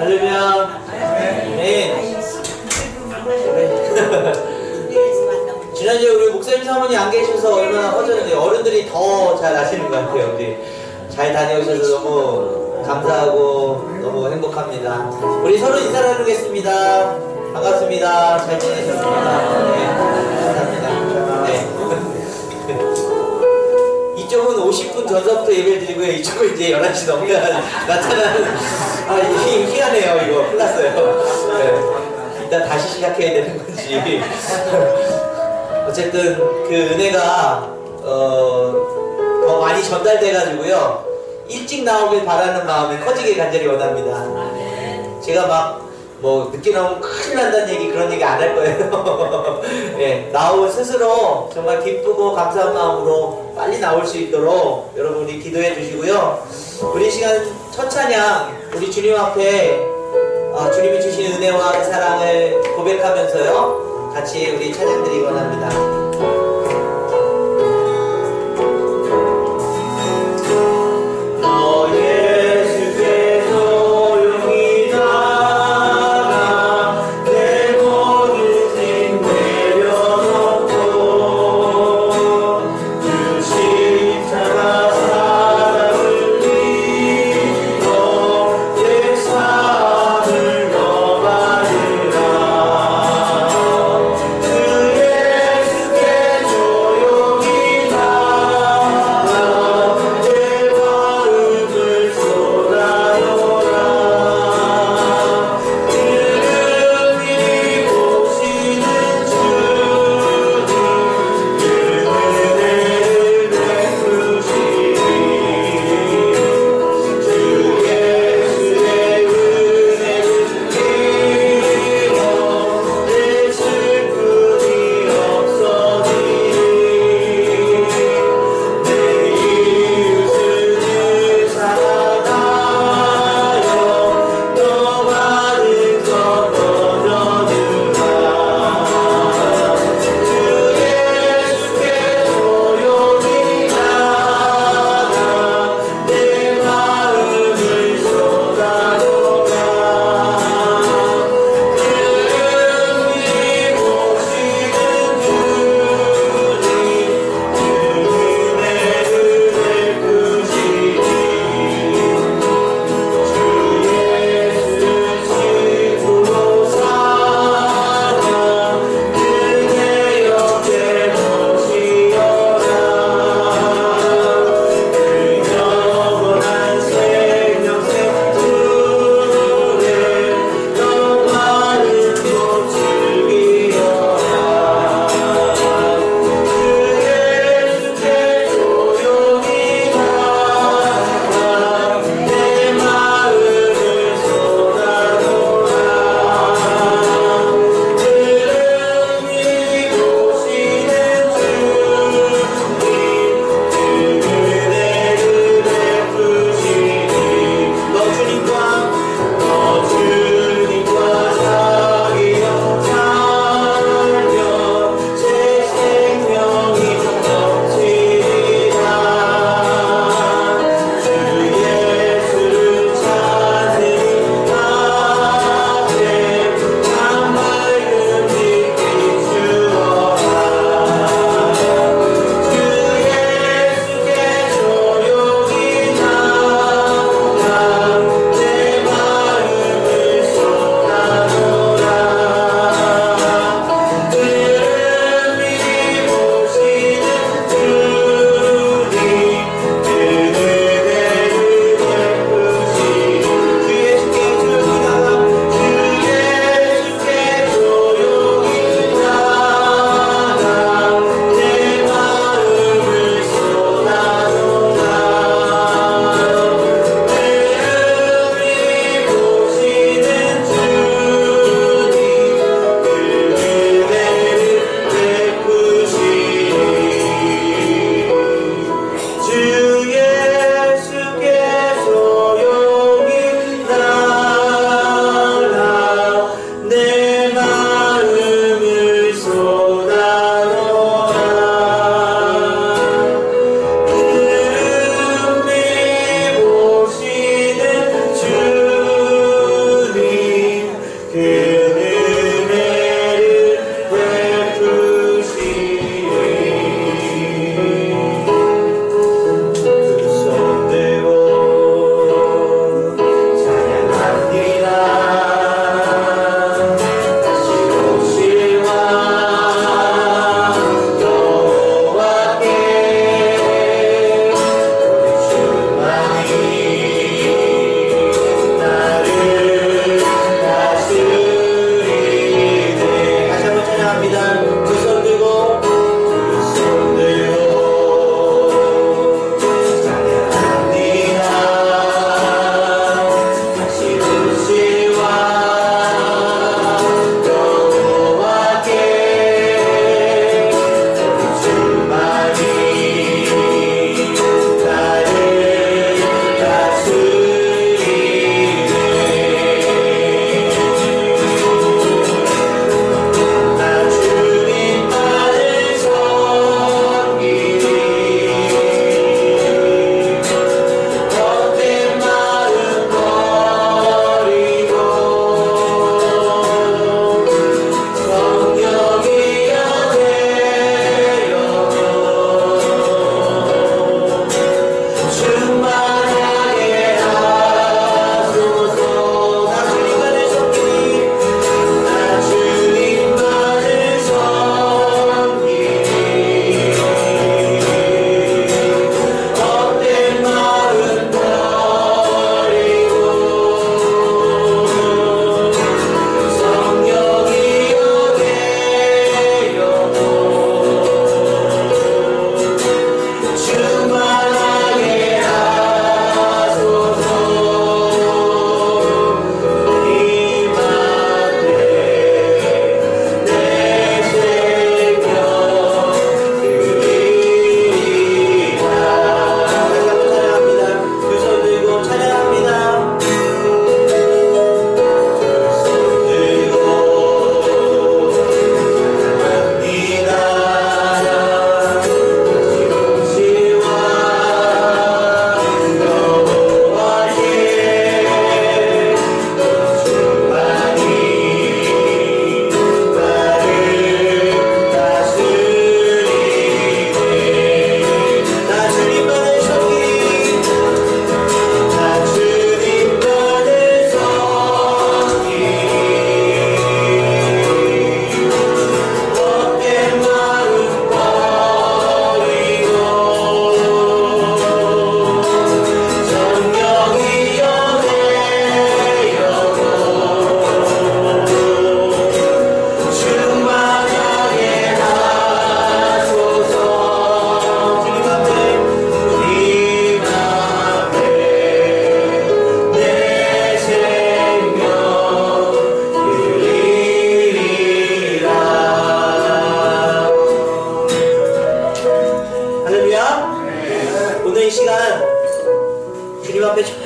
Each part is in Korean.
할렐루야. 네. 지난주에 우리 목사님 사모님 안 계셔서 얼마나 허전한데 어른들이 더 잘 아시는 것 같아요. 우리 잘 다녀오셔서 너무 감사하고 너무 행복합니다. 우리 서로 인사 나누겠습니다. 반갑습니다. 잘 지내셨습니다. 네, 감사합니다. 네. 이쪽은 50분 전서부터 예배를 드리고요. 이쪽은 이제 11시 넘게 나타나는 희한해요. 이거 큰일 났어요. 네. 일단 다시 시작해야 되는 건지. 어쨌든 그 은혜가 더 많이 전달돼가지고요. 일찍 나오길 바라는 마음에 커지길 간절히 원합니다. 제가 막 뭐 늦게 나오면 큰일 난다는 얘기 그런 얘기 안 할 거예요. 네, 나올 스스로 정말 기쁘고 감사한 마음으로 빨리 나올 수 있도록 여러분이 기도해 주시고요. 우리 시간 첫 찬양 우리 주님 앞에 주님이 주신 은혜와 사랑을 고백하면서요 같이 우리 찬양 드리기 원합니다. 그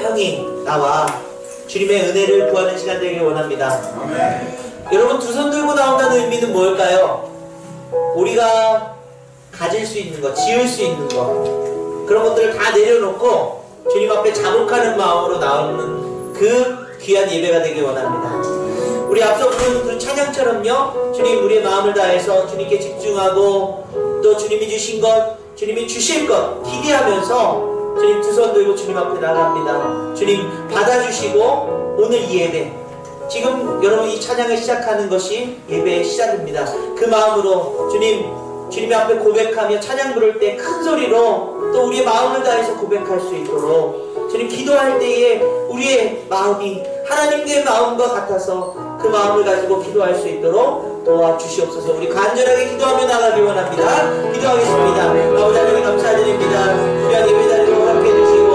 조용히 나와 주님의 은혜를 구하는 시간 되길 원합니다. 아멘. 여러분, 두 손 들고 나온다는 의미는 뭘까요? 우리가 가질 수 있는 것, 지을 수 있는 것, 그런 것들을 다 내려놓고 주님 앞에 자복하는 마음으로 나오는 그 귀한 예배가 되길 원합니다. 우리 앞서 부른 그 찬양처럼요, 주님, 우리의 마음을 다해서 주님께 집중하고 또 주님이 주신 것, 주님이 주실 것 기대하면서 주님 두 손 들고 주님 앞에 나갑니다. 주님 받아주시고 오늘 이 예배, 지금 여러분 이 찬양을 시작하는 것이 예배의 시작입니다. 그 마음으로 주님의 앞에 고백하며 찬양 부를 때 큰 소리로 또 우리의 마음을 다해서 고백할 수 있도록 주님 기도할 때에 우리의 마음이 하나님의 마음과 같아서 그 마음을 가지고 기도할 수 있도록 도와주시옵소서. 우리 간절하게 기도하며 나가기 원합니다. 기도하겠습니다. 아버지 하나님 감사드립니다. 귀한 예배 자리로 함께 해주시고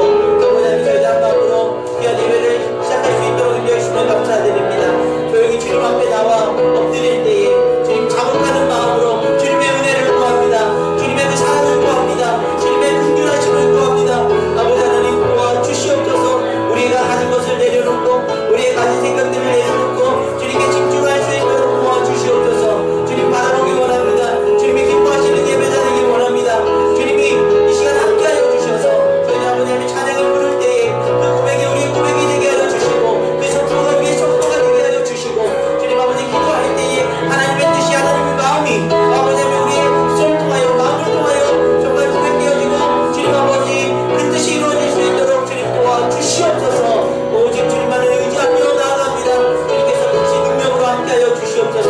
아버지 하나님 저희들 한 마음으로 귀한 예배를 시작할 수 있도록 인도해 주시면 감사드립니다. 조용히 주님 앞에 나와 엎드릴 때에 주님 자복하는 마음으로 주님의 은혜를 구합니다. 주님의 그 사랑을 구합니다. 주님의 긍휼하심을 구합니다. 아버지 하나님 도와주시옵소서. 우리가 가진 것을 내려놓고 우리의 가진 생각들을 내려놓고 주님께 집중할 수 있도록 도와주시옵소서. 주님 바라보기 원합니다. 주님이 기뻐하시는 예배자 되기 원합니다. 주님이 이 시간 함께하여 주셔서 저희 아버지 하나님 찬양을 부를 때에 그 고백이 우리의 고백이 되게 하여 주시고 그 선포가 우리의 선포가 되게 하여 주시고 주님 아버지 기도할 때에 하나님의 뜻이 하나님의 마음이 아버지 하나님 우리의 손을 통하여 마음을 통하여 정말 고백되어지고 주님 아버지 그 뜻이 이루어질 수 있도록 주님 도와주시옵소서. 오직 주님만을 의지하며 나아갑니다. 주님께서 같이 능력으로 함께하여 주시옵소서.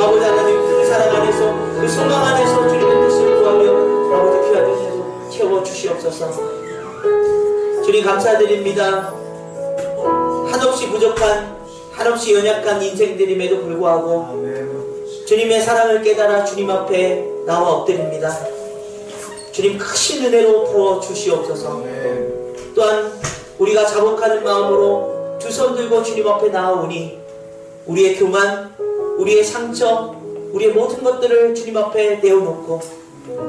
아버지 하나님 그 사랑 안에서 그 소망 안에서 주님의 뜻을 구하며 아버지 귀한 은혜로 채워주시옵소서. 주님 감사드립니다. 한없이 부족한 한없이 연약한 인생들임에도 불구하고 주님의 사랑을 깨달아 주님 앞에 나와 엎드립니다. 주님 크신 은혜로 부어주시옵소서. 또한 우리가 자복하는 마음으로 두 손 들고 주님 앞에 나아오니 우리의 교만, 우리의 상처, 우리의 모든 것들을 주님 앞에 내어놓고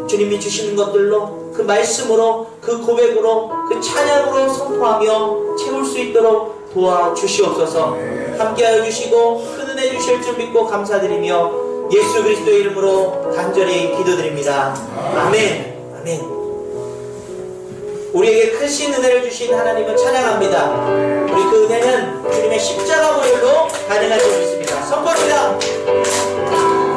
주님이 주시는 것들로 그 말씀으로 그 고백으로 그 찬양으로 선포하며 채울 수 있도록 도와주시옵소서. 함께하여 주시고 큰 은혜 주실 줄 믿고 감사드리며 예수 그리스도의 이름으로 간절히 기도드립니다. 아멘. 아멘. 우리에게 크신 은혜를 주신 하나님을 찬양합니다. 우리 그 은혜는 주님의 십자가 보혈로 가능한 줄 믿습니다. 선포합니다.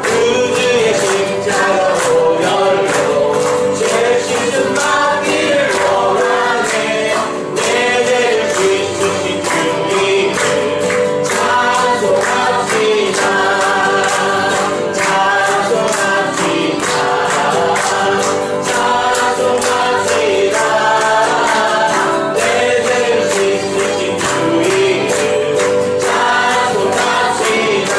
그주의 십자가 보혈로 죄 씻은 마귀를 원하네. 내 죄를 씻으신 주님을 찬송합시다. 찬송합시다. 찬송합시다. 찬송합시다.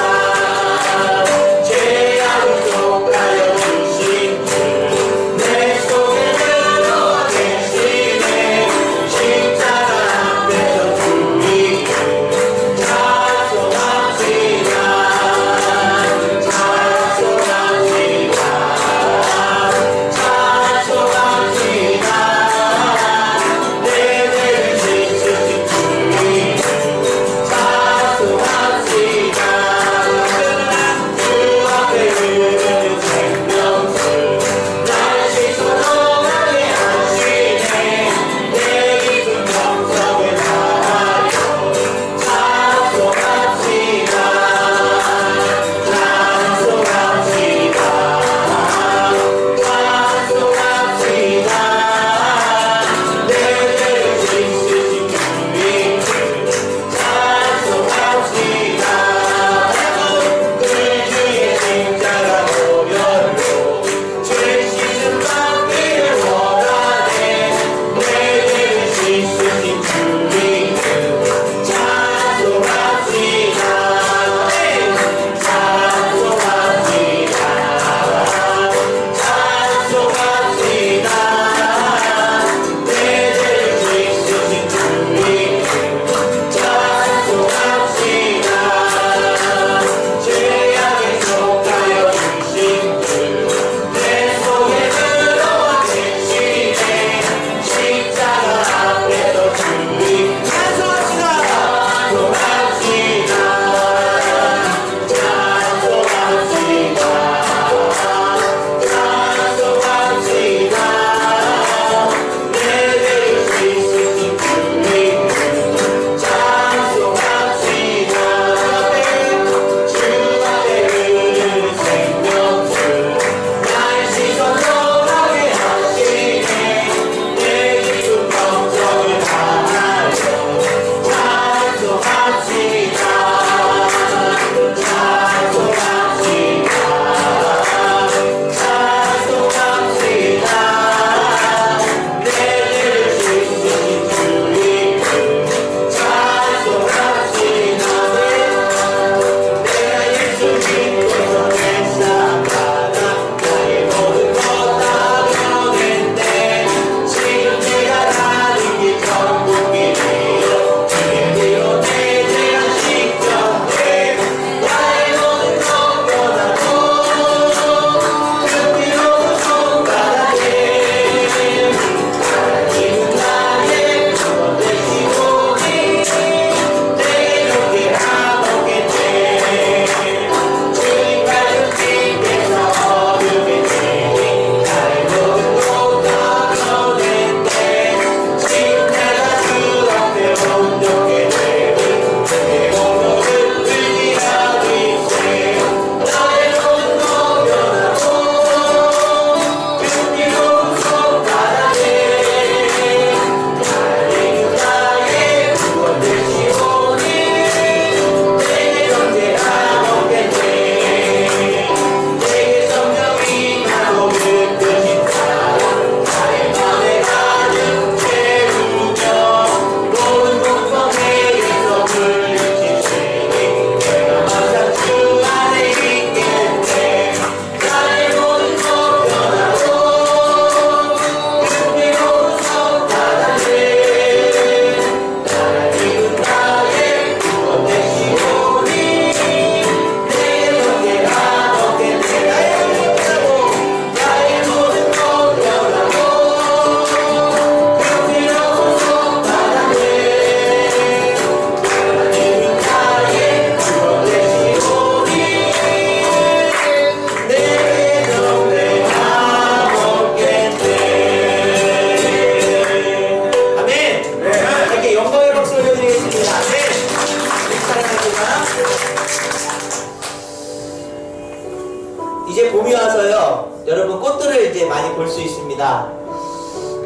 있습니다.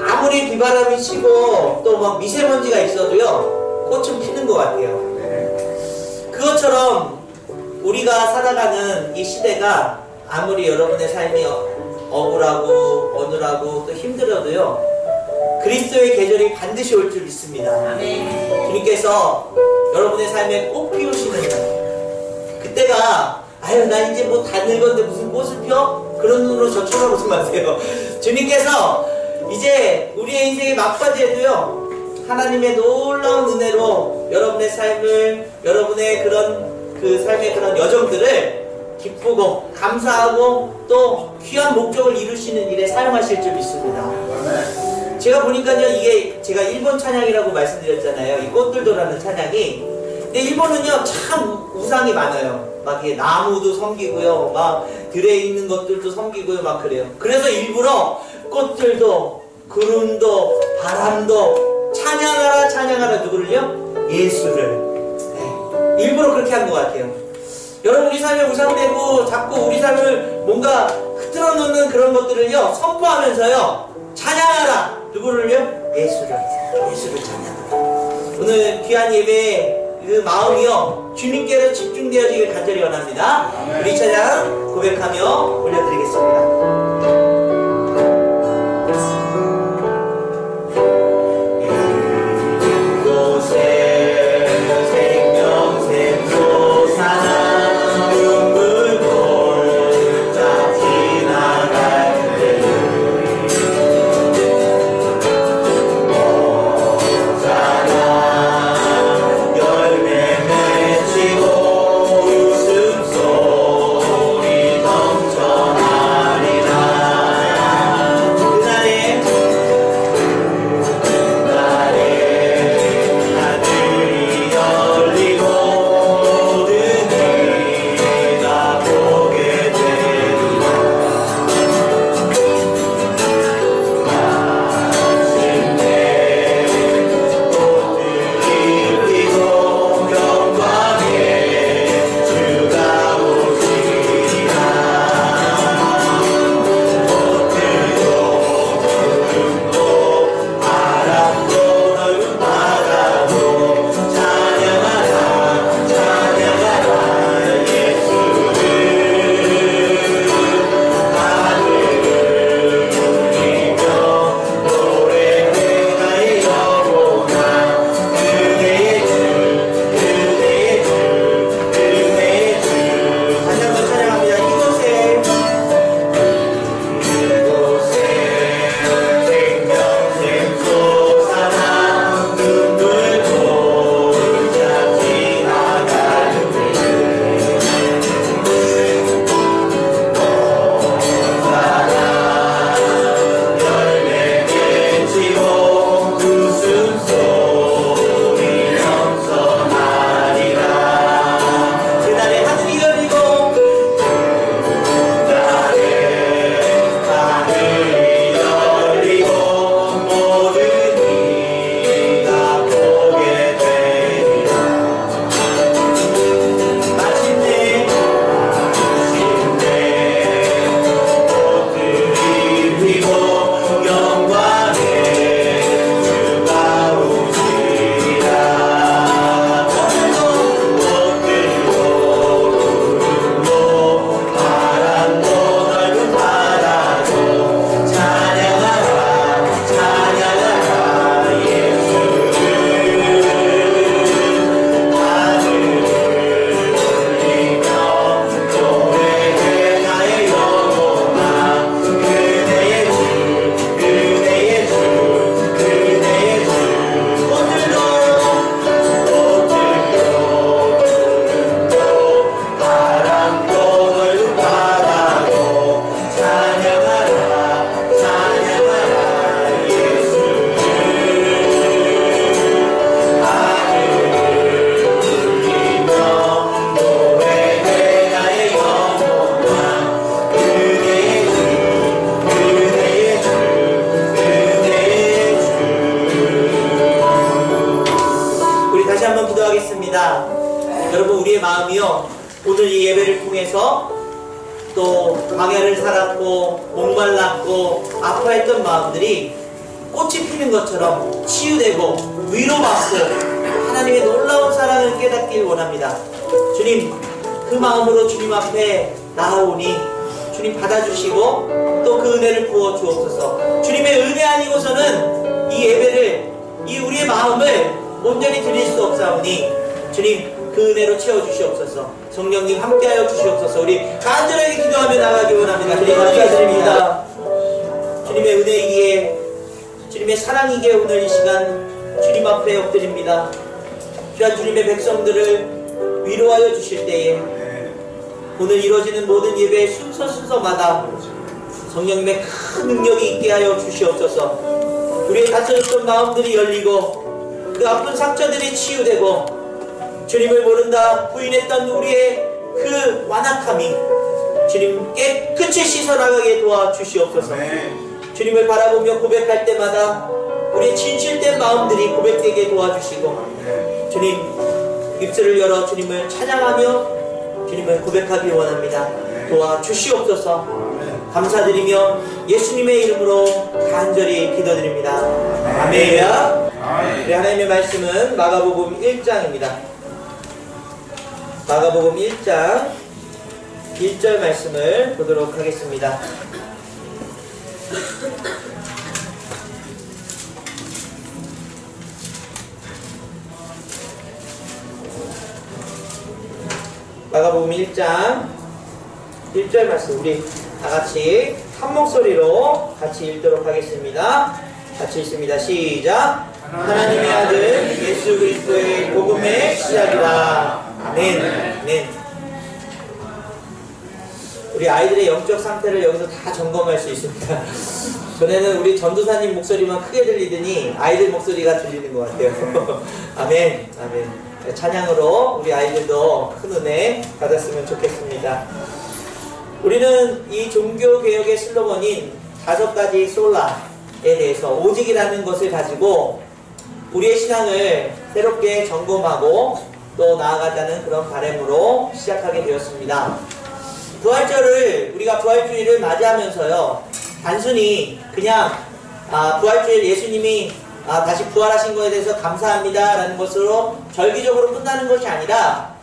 아무리 비바람이 치고 또 막 미세먼지가 있어도요, 꽃은 피는 것 같아요. 그것처럼 우리가 살아가는 이 시대가 아무리 여러분의 삶이 억울하고 어눌하고 또 힘들어도요, 그리스도의 계절이 반드시 올 줄 믿습니다. 주님께서 여러분의 삶에 꽃 피우시는 그때가, 아유 나 이제 뭐 다 늙었는데 무슨 꽃을 피워? 그런 눈으로 저 쳐다보지 마세요. 주님께서 이제 우리의 인생의 막바지에도요, 하나님의 놀라운 은혜로 여러분의 삶을, 여러분의 그 삶의 그런 여정들을 기쁘고 감사하고 또 귀한 목적을 이루시는 일에 사용하실 줄 믿습니다. 제가 보니까요, 이게 제가 일본 찬양이라고 말씀드렸잖아요. 이 꽃들도라는 찬양이. 근데 일본은요, 참 우상이 많아요. 막 이게 나무도 섬기고요, 막 들에 있는 것들도 섬기고요, 막 그래요. 그래서 일부러 꽃들도 구름도 바람도 찬양하라 찬양하라 누구를요? 예수를. 네. 일부러 그렇게 한 것 같아요. 여러분, 우리 삶에 우상되고 자꾸 우리 삶을 뭔가 흐트러 놓는 그런 것들을요, 선포하면서요, 찬양하라 누구를요? 예수를 찬양하라. 오늘 귀한 예배 그 마음이요, 주님께로 집중되어지길 간절히 원합니다. 우리 찬양 고백하며 올려드리겠습니다. 여러분, 우리의 마음이요, 오늘 이 예배를 통해서 또 광야를 살았고 목말랐고 아파했던 마음들이 꽃이 피는 것처럼 치유되고 위로받고 하나님의 놀라운 사랑을 깨닫길 원합니다. 주님, 그 마음으로 주님 앞에 나아오니 주님 받아주시고 또 그 은혜를 부어 주옵소서. 주님의 은혜 아니고서는 이 예배를, 이 우리의 마음을 온전히 드릴 수 없사오니 주님 그 은혜로 채워주시옵소서. 성령님 함께하여 주시옵소서. 우리 간절하게 기도하며 나가기 원합니다. 주님 감사드립니다. 주님의 은혜이기에, 주님의 사랑이기에 오늘 이 시간 주님 앞에 엎드립니다. 귀한 주님의 백성들을 위로하여 주실 때에 오늘 이루어지는 모든 예배의 순서마다 성령님의 큰 능력이 있게 하여 주시옵소서. 우리의 닫혀졌던 마음들이 열리고 그 아픈 상처들이 치유되고 주님을 모른다 부인했던 우리의 그 완악함이 주님 깨끗이 씻어나가게 도와주시옵소서. 주님을 바라보며 고백할 때마다 우리의 진실된 마음들이 고백되게 도와주시고 주님 입술을 열어 주님을 찬양하며 주님을 고백하기 원합니다. 도와주시옵소서. 감사드리며 예수님의 이름으로 간절히 기도드립니다. 아멘. 우리 하나님의 말씀은 마가복음 1장입니다. 마가복음 1장 1절 말씀을 보도록 하겠습니다. 마가복음 1장 1절 말씀 우리 다같이 한 목소리로 같이 읽도록 하겠습니다. 같이 읽습니다. 시작. 하나님의 아들 예수 그리스도의 복음의 시작이다. 아멘. 아멘. 우리 아이들의 영적 상태를 여기서 다 점검할 수 있습니다. 전에는 우리 전도사님 목소리만 크게 들리더니 아이들 목소리가 들리는 것 같아요. 아멘. 아멘. 찬양으로 우리 아이들도 큰 은혜 받았으면 좋겠습니다. 우리는 이 종교개혁의 슬로건인 5가지 솔라에 대해서 오직이라는 것을 가지고 우리의 신앙을 새롭게 점검하고 또 나아가자는 그런 바람으로 시작하게 되었습니다. 부활절을 우리가 부활주일을 맞이하면서요, 단순히 그냥 부활주일 예수님이 다시 부활하신 것에 대해서 감사합니다 라는 것으로 절기적으로 끝나는 것이 아니라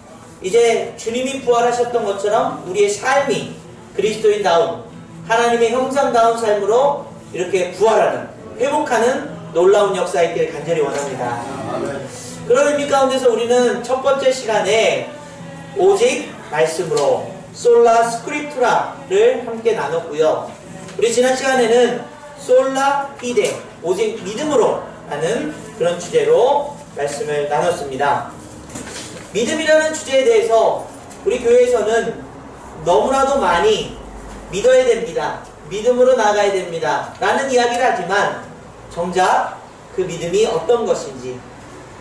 이제 주님이 부활하셨던 것처럼 우리의 삶이 그리스도인다운 하나님의 형상다운 삶으로 이렇게 부활하는, 회복하는 놀라운 역사 있기를 간절히 원합니다. 그런 의미 가운데서 우리는 첫 번째 시간에 오직 말씀으로 솔라 스크립투라를 함께 나눴고요. 우리 지난 시간에는 솔라 피데, 오직 믿음으로 하는 그런 주제로 말씀을 나눴습니다. 믿음이라는 주제에 대해서 우리 교회에서는 너무나도 많이 믿어야 됩니다, 믿음으로 나가야 됩니다 라는 이야기를 하지만 정작 그 믿음이 어떤 것인지,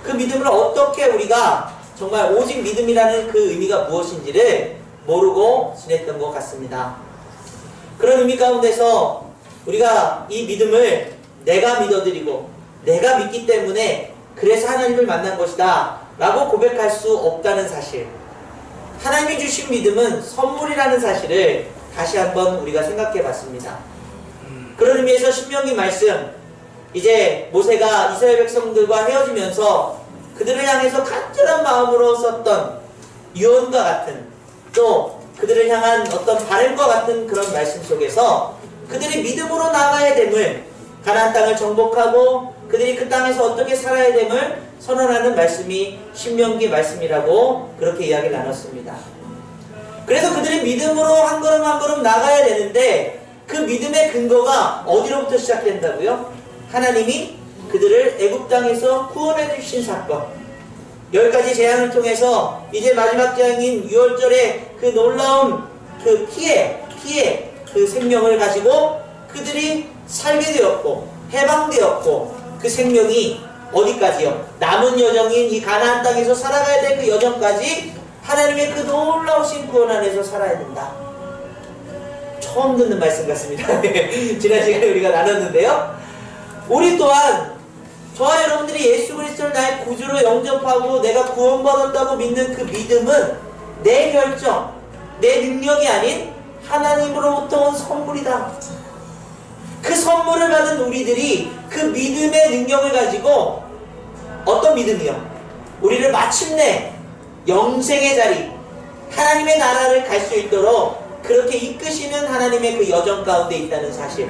그 믿음을 어떻게 우리가 정말 오직 믿음이라는 그 의미가 무엇인지를 모르고 지냈던 것 같습니다. 그런 의미 가운데서 우리가 이 믿음을 내가 믿어드리고 내가 믿기 때문에 그래서 하나님을 만난 것이다 라고 고백할 수 없다는 사실, 하나님이 주신 믿음은 선물이라는 사실을 다시 한번 우리가 생각해 봤습니다. 그런 의미에서 신명기 말씀, 이제 모세가 이스라엘 백성들과 헤어지면서 그들을 향해서 간절한 마음으로 썼던 유언과 같은, 또 그들을 향한 어떤 바람과 같은 그런 말씀 속에서 그들이 믿음으로 나가야 됨을, 가나안 땅을 정복하고 그들이 그 땅에서 어떻게 살아야 됨을 선언하는 말씀이 신명기 말씀이라고 그렇게 이야기를 나눴습니다. 그래서 그들이 믿음으로 한 걸음 한 걸음 나가야 되는데 그 믿음의 근거가 어디로부터 시작된다고요? 하나님이 그들을 애굽 땅에서 구원해 주신 사건, 10가지 재앙을 통해서 이제 마지막 재앙인 6월절에 그 놀라운 그 피해 그 생명을 가지고 그들이 살게 되었고 해방되었고, 그 생명이 어디까지요? 남은 여정인 이 가나안 땅에서 살아가야 될 그 여정까지 하나님의 그 놀라우신 구원 안에서 살아야 된다. 처음 듣는 말씀 같습니다. 지난 시간에 우리가 나눴는데요, 우리 또한 저와 여러분들이 예수 그리스도를 나의 구주로 영접하고 내가 구원받았다고 믿는 그 믿음은 내 결정, 내 능력이 아닌 하나님으로부터 온 선물이다. 그 선물을 받은 우리들이 그 믿음의 능력을 가지고 어떤 믿음이요? 우리를 마침내 영생의 자리, 하나님의 나라를 갈 수 있도록 그렇게 이끄시는 하나님의 그 여정 가운데 있다는 사실.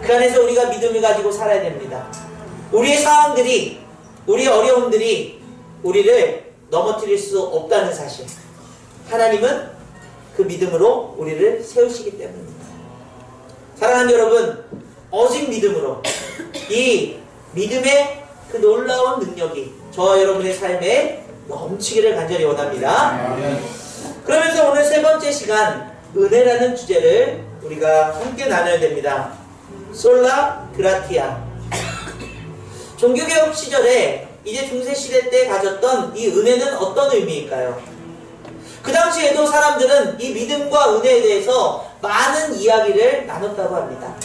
그 안에서 우리가 믿음을 가지고 살아야 됩니다. 우리의 상황들이, 우리의 어려움들이 우리를 넘어뜨릴 수 없다는 사실. 하나님은 그 믿음으로 우리를 세우시기 때문입니다. 사랑하는 여러분, 오직 믿음으로 이 믿음의 그 놀라운 능력이 저와 여러분의 삶에 넘치기를 간절히 원합니다. 그러면서 오늘 세 번째 시간, 은혜라는 주제를 우리가 함께 나눠야 됩니다. 솔라 그라티아. 종교개혁 시절에 이제 중세시대 때 가졌던 이 은혜는 어떤 의미일까요? 그 당시에도 사람들은 이 믿음과 은혜에 대해서 많은 이야기를 나눴다고 합니다.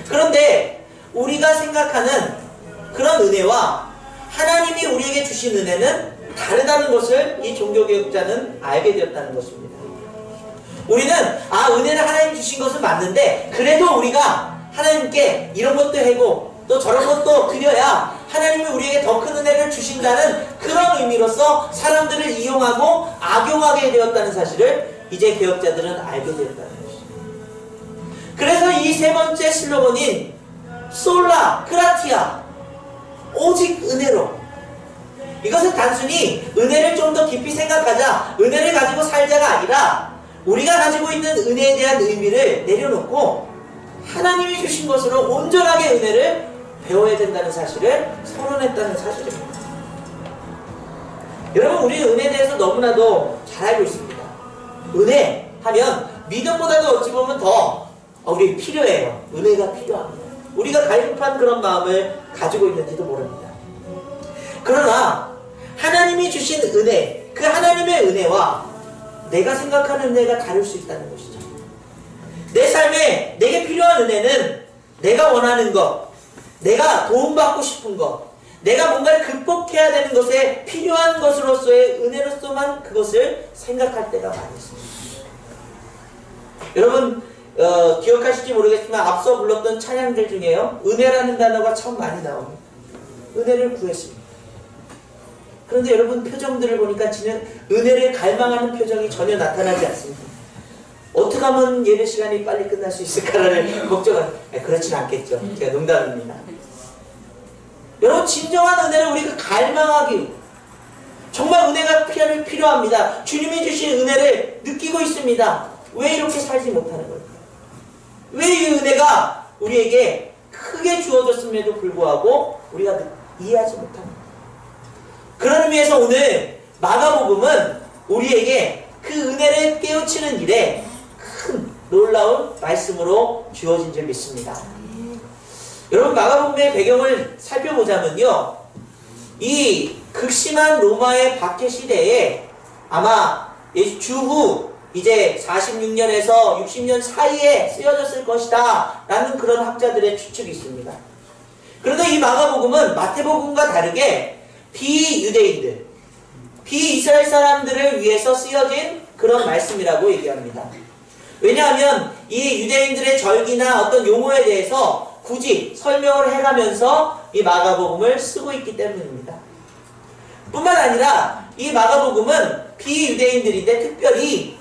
그런데 우리가 생각하는 그런 은혜와 하나님이 우리에게 주신 은혜는 다르다는 것을 이 종교개혁자는 알게 되었다는 것입니다. 우리는 은혜를 하나님 주신 것은 맞는데 그래도 우리가 하나님께 이런 것도 하고 또 저런 것도 드려야 하나님이 우리에게 더 큰 은혜를 주신다는 그런 의미로서 사람들을 이용하고 악용하게 되었다는 사실을 이제 개혁자들은 알게 되었다는 것입니다. 그래서 이 세 번째 슬로건인 솔라 그라티아, 오직 은혜로, 이것은 단순히 은혜를 좀 더 깊이 생각하자, 은혜를 가지고 살자가 아니라 우리가 가지고 있는 은혜에 대한 의미를 내려놓고 하나님이 주신 것으로 온전하게 은혜를 배워야 된다는 사실을 선언했다는 사실입니다. 여러분, 우리 은혜에 대해서 너무나도 잘 알고 있습니다. 은혜 하면 믿음보다도 어찌 보면 더 우리 필요해요. 은혜가 필요합니다. 우리가 갈급한 그런 마음을 가지고 있는지도 모릅니다. 그러나 하나님이 주신 은혜, 그 하나님의 은혜와 내가 생각하는 은혜가 다를 수 있다는 것이죠. 내 삶에 내게 필요한 은혜는 내가 원하는 것, 내가 도움받고 싶은 것, 내가 뭔가를 극복해야 되는 것에 필요한 것으로서의 은혜로서만 그것을 생각할 때가 많이 있습니다. 여러분 기억하실지 모르겠지만 앞서 불렀던 찬양들 중에요, 은혜라는 단어가 참 많이 나옵니다. 은혜를 구했습니다. 그런데 여러분 표정들을 보니까 은혜를 갈망하는 표정이 전혀 나타나지 않습니다. 어떻게 하면 예배 시간이 빨리 끝날 수 있을까를 그렇진 않겠죠. 제가 농담입니다. 여러분, 진정한 은혜를 우리가 갈망하기, 정말 은혜가 필요합니다. 주님이 주신 은혜를 느끼고 있습니다. 왜 이렇게 살지 못하는 걸까요? 왜 이 은혜가 우리에게 크게 주어졌음에도 불구하고 우리가 이해하지 못하는 거예요? 그런 의미에서 오늘 마가복음은 우리에게 그 은혜를 깨우치는 일에 큰 놀라운 말씀으로 주어진 줄 믿습니다. 여러분, 마가복음의 배경을 살펴보자면요, 이 극심한 로마의 박해 시대에 아마 주후 이제 46년에서 60년 사이에 쓰여졌을 것이다 라는 그런 학자들의 추측이 있습니다. 그런데 이 마가복음은 마태복음과 다르게 비유대인들, 비이스라엘 사람들을 위해서 쓰여진 그런 말씀이라고 얘기합니다. 왜냐하면 이 유대인들의 절기나 어떤 용어에 대해서 굳이 설명을 해가면서 이 마가복음을 쓰고 있기 때문입니다. 뿐만 아니라 이 마가복음은 비유대인들인데 특별히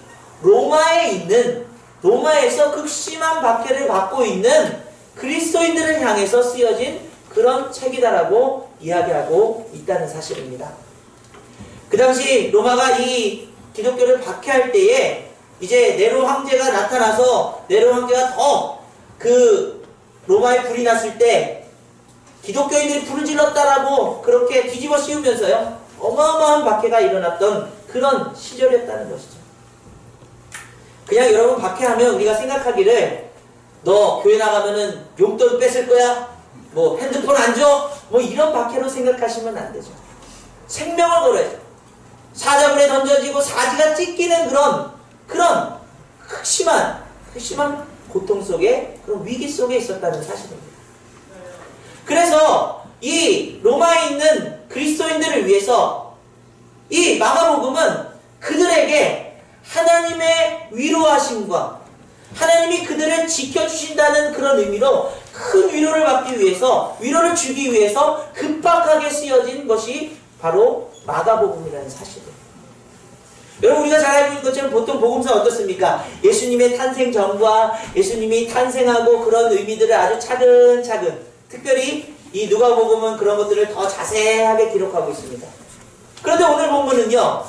로마에서 극심한 박해를 받고 있는 그리스도인들을 향해서 쓰여진 그런 책이다라고 이야기하고 있다는 사실입니다. 그 당시 로마가 이 기독교를 박해할 때에 이제 네로 황제가 나타나서 네로 황제가 더 로마에 불이 났을 때 기독교인들이 불을 질렀다라고 그렇게 뒤집어 씌우면서요, 어마어마한 박해가 일어났던 그런 시절이었다는 것이죠. 그냥 여러분 박해하면 우리가 생각하기를 너 교회 나가면은 용돈 뺏을 거야? 뭐 핸드폰 안 줘? 뭐 이런 박해로 생각하시면 안 되죠. 생명을 걸어야죠. 사자굴에 던져지고 사지가 찢기는 그런 극심한 고통 속에, 그런 위기 속에 있었다는 사실입니다. 그래서 이 로마에 있는 그리스도인들을 위해서 이 마가복음은 그들에게 하나님의 위로하심과 하나님이 그들을 지켜주신다는 그런 의미로 큰 위로를 받기 위해서, 위로를 주기 위해서 급박하게 쓰여진 것이 바로 마가복음이라는 사실이에요. 여러분, 우리가 잘 알고 있는 것처럼 보통 복음서 어떻습니까? 예수님의 탄생 전과 예수님이 탄생하고 그런 의미들을 아주 차근차근, 특별히 이 누가복음은 그런 것들을 더 자세하게 기록하고 있습니다. 그런데 오늘 본문은요,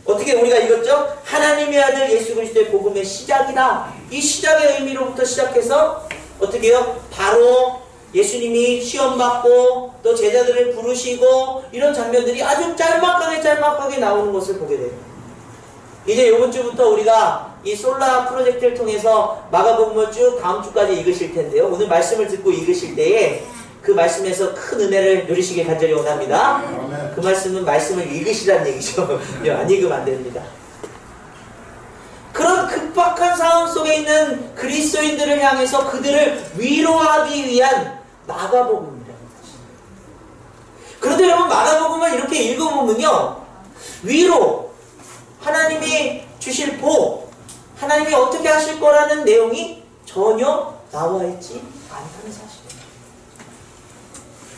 어떻게 우리가 읽었죠? 하나님의 아들 예수 그리스도의 복음의 시작이다. 이 시작의 의미로부터 시작해서 어떻게 해요? 바로 예수님이 시험받고 또 제자들을 부르시고 이런 장면들이 아주 짤막하게 나오는 것을 보게 돼요. 이제 이번 주부터 우리가 이 솔라 프로젝트를 통해서 마가복음을 쭉 다음 주까지 읽으실 텐데요. 오늘 말씀을 듣고 읽으실 때에 그 말씀에서 큰 은혜를 누리시길 간절히 원합니다. 그 말씀을 읽으시라는 얘기죠. 안 읽으면 안 됩니다. 그런 급박한 상황 속에 있는 그리스도인들을 향해서 그들을 위로하기 위한 마가복음이라는 것입니다. 그런데 여러분, 마가복음을 이렇게 읽어보면요, 위로, 하나님이 주실 복, 하나님이 어떻게 하실 거라는 내용이 전혀 나와 있지 않다는 사실입니다.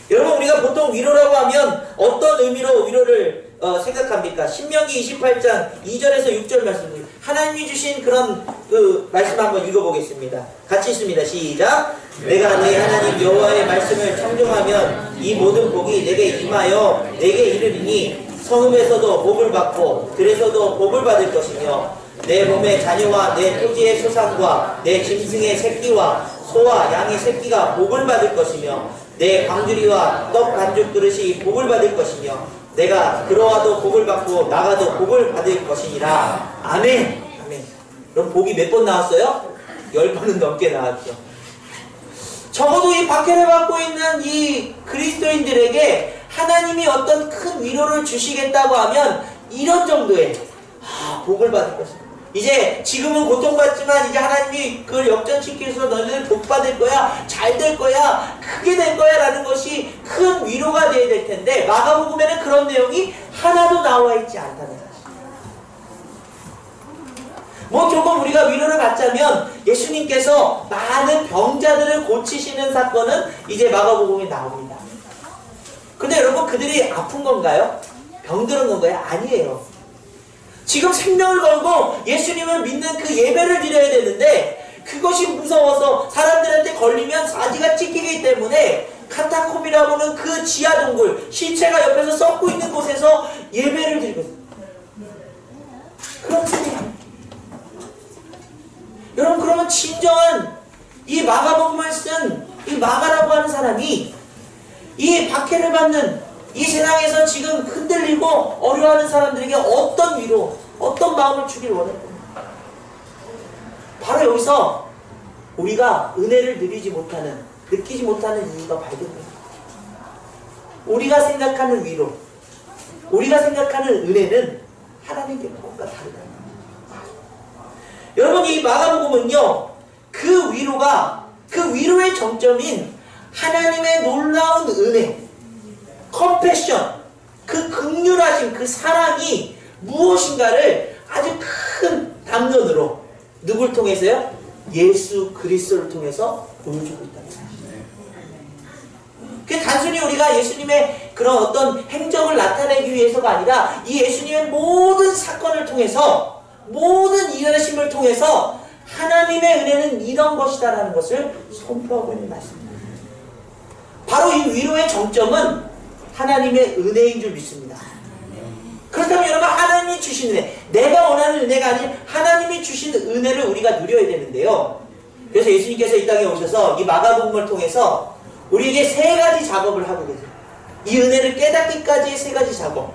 여러분, 우리가 보통 위로라고 하면 어떤 의미로 위로를 생각합니까? 신명기 28장 2절에서 6절 말씀입니다. 하나님이 주신 그런 그 말씀 한번 읽어보겠습니다. 같이 있습니다. 시작. 내가 내 하나님 여호와의 말씀을 청종하면 이 모든 복이 내게 임하여 내게 이르리니 성읍에서도 복을 받고 들에서도 복을 받을 것이며 내 몸의 자녀와 내 토지의 소산과 내 짐승의 새끼와 소와 양의 새끼가 복을 받을 것이며 내 광주리와 떡 반죽 그릇이 복을 받을 것이며 내가 들어와도 복을 받고 나가도 복을 받을 것이니라. 아멘. 아멘. 그럼 복이 몇 번 나왔어요? 10번은 넘게 나왔죠. 적어도 이 박해를 받고 있는 이 그리스도인들에게 하나님이 어떤 큰 위로를 주시겠다고 하면 이런 정도의 복을 받을 것입니다. 이제 지금은 고통받지만 이제 하나님이 그걸 역전시켜서 너희들 복 받을 거야, 잘 될 거야, 크게 될 거야 라는 것이 큰 위로가 되어야 될 텐데 마가복음에는 그런 내용이 하나도 나와 있지 않다는 사실. 뭐 조금 우리가 위로를 받자면 예수님께서 많은 병자들을 고치시는 사건은 이제 마가복음에 나옵니다. 근데 여러분, 그들이 아픈 건가요? 병들은 건가요? 아니에요. 지금 생명을 걸고 예수님을 믿는 그 예배를 드려야 되는데 그것이 무서워서 사람들한테 걸리면 사지가 찢기기 때문에 카타콤이라고는 그 지하 동굴, 시체가 옆에서 썩고 있는 곳에서 예배를 드리고 있습니다. 그렇습니다. 여러분, 그러면 진정한 이 마가복음을 쓴 이 마가라고 하는 사람이 이 박해를 받는 이 세상에서 지금 흔들리고 어려워하는 사람들에게 어떤 위로, 어떤 마음을 주길 원할까요? 바로 여기서 우리가 은혜를 느끼지 못하는 이유가 발견됩니다. 우리가 생각하는 위로, 우리가 생각하는 은혜는 하나님께 뭔가 다르다. 여러분, 이 마가복음은요, 그 위로의 정점인 하나님의 놀라운 은혜, 컴패션, 그 긍휼하심, 그 사랑이 무엇인가를 아주 큰 담론으로 누굴 통해서요? 예수 그리스도를 통해서 보여주고 있다는 사실이에요. 그 단순히 우리가 예수님의 그런 어떤 행적을 나타내기 위해서가 아니라 이 예수님의 모든 사건을 통해서, 모든 일하심을 통해서 하나님의 은혜는 이런 것이다라는 것을 선포하고 있는 말씀입니다. 바로 이 위로의 정점은 하나님의 은혜인 줄 믿습니다. 그렇다면 여러분, 하나님이 주신 은혜, 내가 원하는 은혜가 아닌 하나님이 주신 은혜를 우리가 누려야 되는데요. 그래서 예수님께서 이 땅에 오셔서 이 마가복음을 통해서 우리에게 세 가지 작업을 하고 계세요. 이 은혜를 깨닫기까지의 세 가지 작업.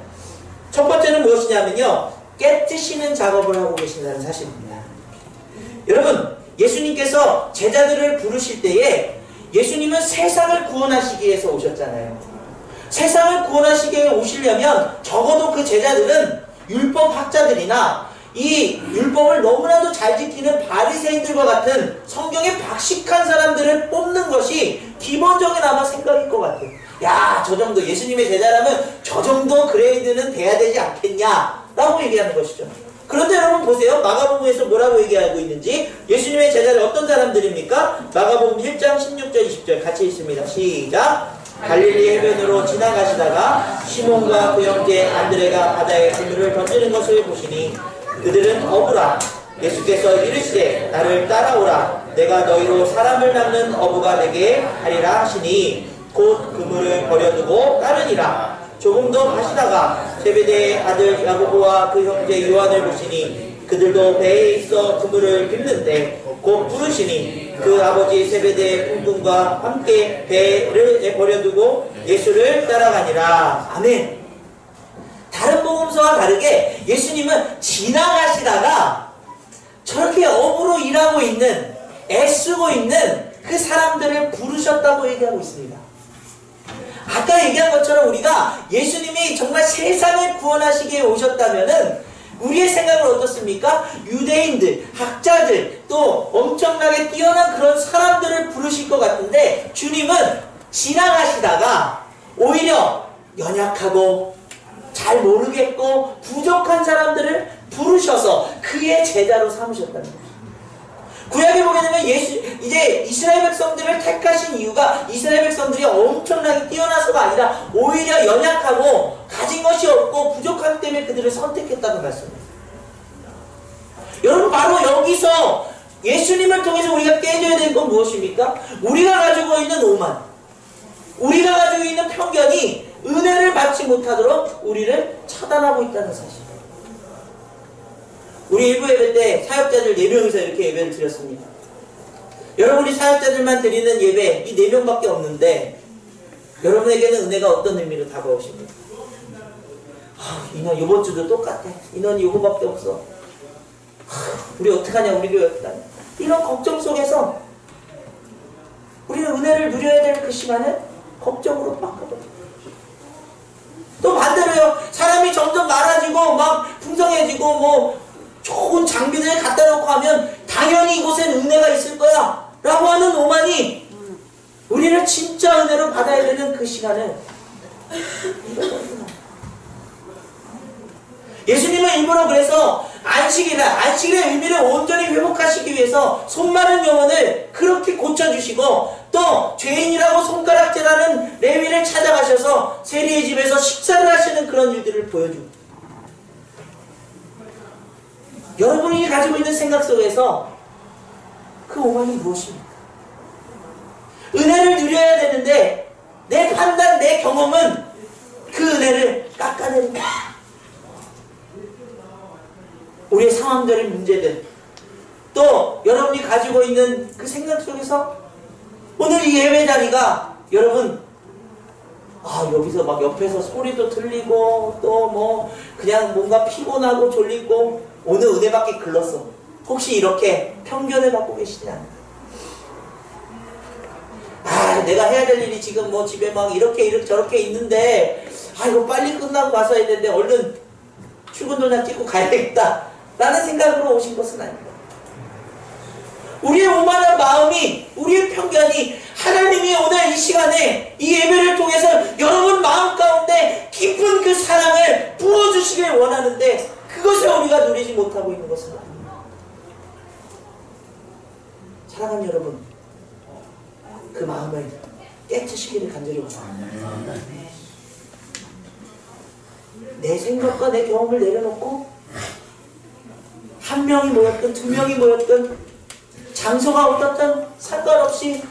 첫 번째는 무엇이냐면요, 깨트시는 작업을 하고 계신다는 사실입니다. 여러분, 예수님께서 제자들을 부르실 때에 예수님은 세상을 구원하시기 위해서 오셨잖아요. 세상을 구원하시기 위해 오시려면 적어도 그 제자들은 율법학자들이나 이 율법을 너무나도 잘 지키는 바리새인들과 같은 성경에 박식한 사람들을 뽑는 것이 기본적인 아마 생각일 것 같아요. 야, 저 정도 예수님의 제자라면 저 정도 그레이드는 돼야 되지 않겠냐 라고 얘기하는 것이죠. 그런데 여러분 보세요. 마가복음에서 뭐라고 얘기하고 있는지. 예수님의 제자들 어떤 사람들입니까? 마가복음 1장 16절 20절 같이 읽습니다. 시작. 갈릴리 해변으로 지나가시다가 시몬과 그 형제 안드레가 바다에 그물을 던지는 것을 보시니 그들은 어부라. 예수께서 이르시되 나를 따라오라. 내가 너희로 사람을 낚는 어부가 되게 하리라 하시니 곧 그물을 버려두고 따르니라. 조금 더 가시다가 제베데의 아들 야고보와 그 형제 요한을 보시니 그들도 배에 있어 그물을 깁는데 곧 부르시니 그 아버지 세베대의 품꾼과 함께 배를 버려두고 예수를 따라가니라. 아멘. 다른 복음서와 다르게 예수님은 지나가시다가 저렇게 어부로 일하고 있는, 애쓰고 있는 그 사람들을 부르셨다고 얘기하고 있습니다. 아까 얘기한 것처럼 우리가 예수님이 정말 세상을 구원하시기에 오셨다면은 우리의 생각은 어떻습니까? 유대인들, 학자들, 또 엄청나게 뛰어난 그런 사람들을 부르실 것 같은데 주님은 지나가시다가 오히려 연약하고 잘 모르겠고 부족한 사람들을 부르셔서 그의 제자로 삼으셨다는 거죠. 구약에 보게 되면 이제 이스라엘 백성들을 택하신 이유가 이스라엘 백성들이 엄청나게 뛰어나서가 아니라 오히려 연약하고 가진 것이 없고 부족하기 때문에 그들을 선택했다는 말씀입니다. 여러분 바로 여기서 예수님을 통해서 우리가 깨져야 되는 건 무엇입니까? 우리가 가지고 있는 오만, 우리가 가지고 있는 편견이 은혜를 받지 못하도록 우리를 차단하고 있다는 사실. 우리 일부 예배 때 사역자들 4명이서 이렇게 예배를 드렸습니다. 여러분이 사역자들만 드리는 예배 이 4명밖에 없는데 여러분에게는 은혜가 어떤 의미로 다가오십니까? 인원 이번 주도 똑같아. 인원이 요거밖에 없어. 우리 어떡하냐, 우리 교회 어떡하냐. 이런 걱정 속에서 우리는 은혜를 누려야 될 그 시간을 걱정으로 바꿔버려. 또 반대로요, 사람이 점점 많아지고 막 풍성해지고 뭐 좋은 장비들 갖다 놓고 하면 당연히 이곳엔 은혜가 있을 거야 라고 하는 오만이 우리를 진짜 은혜로 받아야 되는 그 시간을 예수님은 일부러 그래서 안식일의 의미를 온전히 회복하시기 위해서 손 마른 영혼을 그렇게 고쳐주시고 또 죄인이라고 손가락질하는 레위를 찾아가셔서 세리의 집에서 식사를 하시는 그런 일들을 보여줍니다. 여러분이 가지고 있는 생각 속에서 그 오만이 무엇입니까? 은혜를 누려야 되는데 내 판단, 내 경험은 그 은혜를 깎아내린다. 우리의 상황들의 문제들, 또 여러분이 가지고 있는 그 생각 속에서 오늘 이 예배 자리가 여러분 여기서 막 옆에서 소리도 들리고 또 뭐 그냥 뭔가 피곤하고 졸리고 오늘 은혜받기 글렀어. 혹시 이렇게 편견을 갖고 계시지 않나요? 내가 해야 될 일이 지금 뭐 집에 막 이렇게 저렇게 있는데 이거 빨리 끝나고 와서 해야 되는데 얼른 출근 도장 찍고 가야겠다 라는 생각으로 오신 것은 아닙니다. 우리의 오만한 마음이, 우리의 편견이 하나님이 오늘 이 시간에 이 예배를 통해서 여러분 마음 가운데 깊은 그 사랑을 부어주시길 원하는데 그것을 우리가 누리지 못하고 있는 것은 아닙니다. 사랑하는 여러분, 그 마음을 깨트시기를 간절히 원합니다. 내 생각과 내 경험을 내려놓고 한 명이 모였든 2명이 모였든 장소가 어떻든 상관없이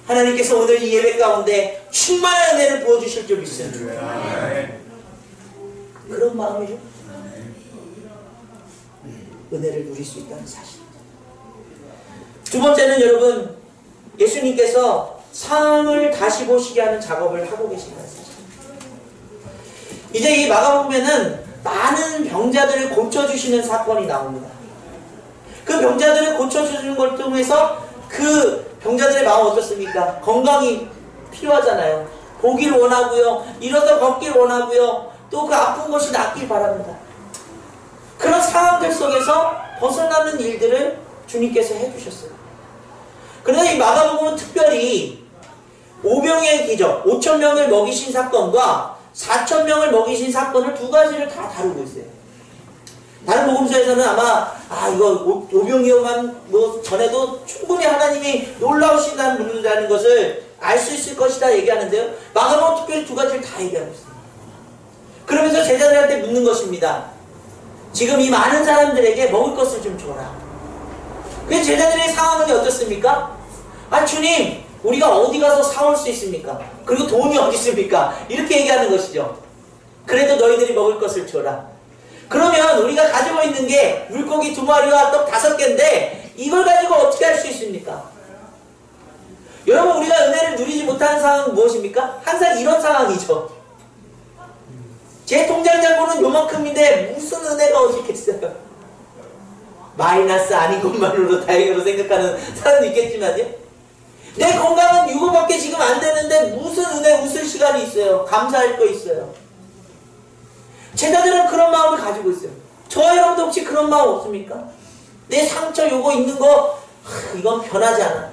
하나님께서 오늘 이 예배 가운데 충만한 은혜를 부어주실 줄 믿습니다. 그런 마음이죠. 은혜를 누릴 수 있다는 사실. 두 번째는 여러분, 예수님께서 상을 다시 보시게 하는 작업을 하고 계신다는 사실. 이제 이 마가복음에는 많은 병자들을 고쳐주시는 사건이 나옵니다. 그 병자들을 고쳐주는 걸 통해서 그 병자들의 마음은 어떻습니까? 건강이 필요하잖아요. 보기를 원하고요. 일어서 걷기를 원하고요. 또 그 아픈 것이 낫길 바랍니다. 그런 상황들 속에서 벗어나는 일들을 주님께서 해주셨어요. 그런데 이 마가복음은 특별히 5병의 기적, 5,000명을 먹이신 사건과 4,000명을 먹이신 사건을 두 가지를 다 다루고 있어요. 다른 복음서에서는 아마 이거 오병이어만 뭐 전에도 충분히 하나님이 놀라우신다는 분이라는 것을 알 수 있을 것이다 얘기하는데요. 마가복음 특별히 두 가지를 다 얘기하고 있습니다. 그러면서 제자들한테 묻는 것입니다. 지금 이 많은 사람들에게 먹을 것을 좀 줘라. 그 제자들의 상황은 어떻습니까? 주님, 우리가 어디 가서 사올 수 있습니까? 그리고 돈이 어디 있습니까? 이렇게 얘기하는 것이죠. 그래도 너희들이 먹을 것을 줘라. 그러면 우리가 가지고 있는 게 물고기 2마리와 떡 5개인데 이걸 가지고 어떻게 할 수 있습니까? 여러분, 우리가 은혜를 누리지 못하는 상황은 무엇입니까? 항상 이런 상황이죠. 제 통장 잔고는 요만큼인데 무슨 은혜가 어디 있겠어요? 마이너스 아닌 것만으로 다행으로 생각하는 사람도 있겠지만요. 내 건강은 유고밖에 지금 안 되는데 무슨 은혜 웃을 시간이 있어요. 감사할 거 있어요. 제자들은 그런 마음을 가지고 있어요. 저와 여러분도 혹시 그런 마음 없습니까? 내 상처 요거 있는 거 이건 변하지 않아.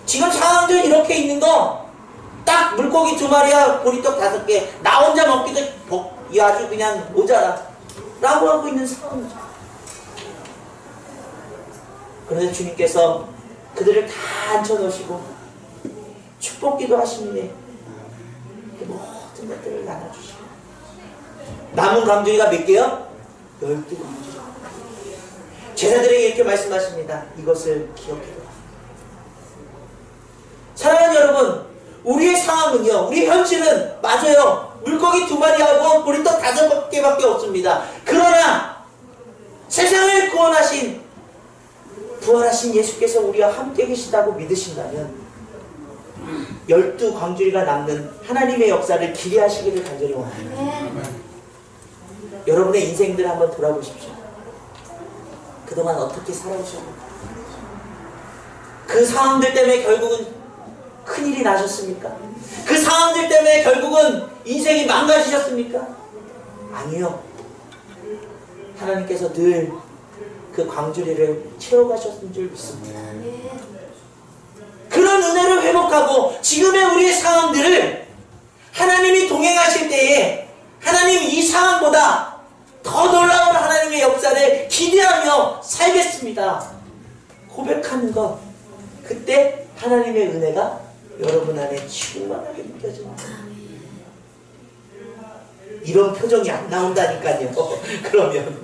지금 상황들 이렇게 있는 거 딱 물고기 2마리야 보리떡 5개 나 혼자 먹기도 아주 그냥 모자라 라고 하고 있는 상황이죠. 그런데 주님께서 그들을 다 앉혀놓으시고 축복기도 하시는데 모든 것들을 나눠주시고 남은 광주리가 몇 개요? 12광주리. 제자들에게 이렇게 말씀하십니다. 이것을 기억해라. 사랑하는 여러분, 우리의 상황은요, 우리 현실은 맞아요. 물고기 2마리하고 보리떡 5개밖에 없습니다. 그러나 세상을 구원하신 부활하신 예수께서 우리와 함께 계시다고 믿으신다면 12광주리가 남는 하나님의 역사를 기대하시기를 간절히 원합니다. 여러분의 인생들 한번 돌아보십시오. 그동안 어떻게 살아오셨는가? 그 상황들 때문에 결국은 큰일이 나셨습니까? 그 상황들 때문에 결국은 인생이 망가지셨습니까? 아니요. 하나님께서 늘 그 광주리를 채워가셨은 줄 믿습니다. 그런 은혜를 회복하고 지금의 우리의 상황들을 하나님이 동행하실 때에 하나님 이 상황보다 더 놀라운 하나님의 역사를 기대하며 살겠습니다. 고백하는 것, 그때 하나님의 은혜가 여러분 안에 충만하게 느껴집니다. 이런 표정이 안 나온다니까요. 그러면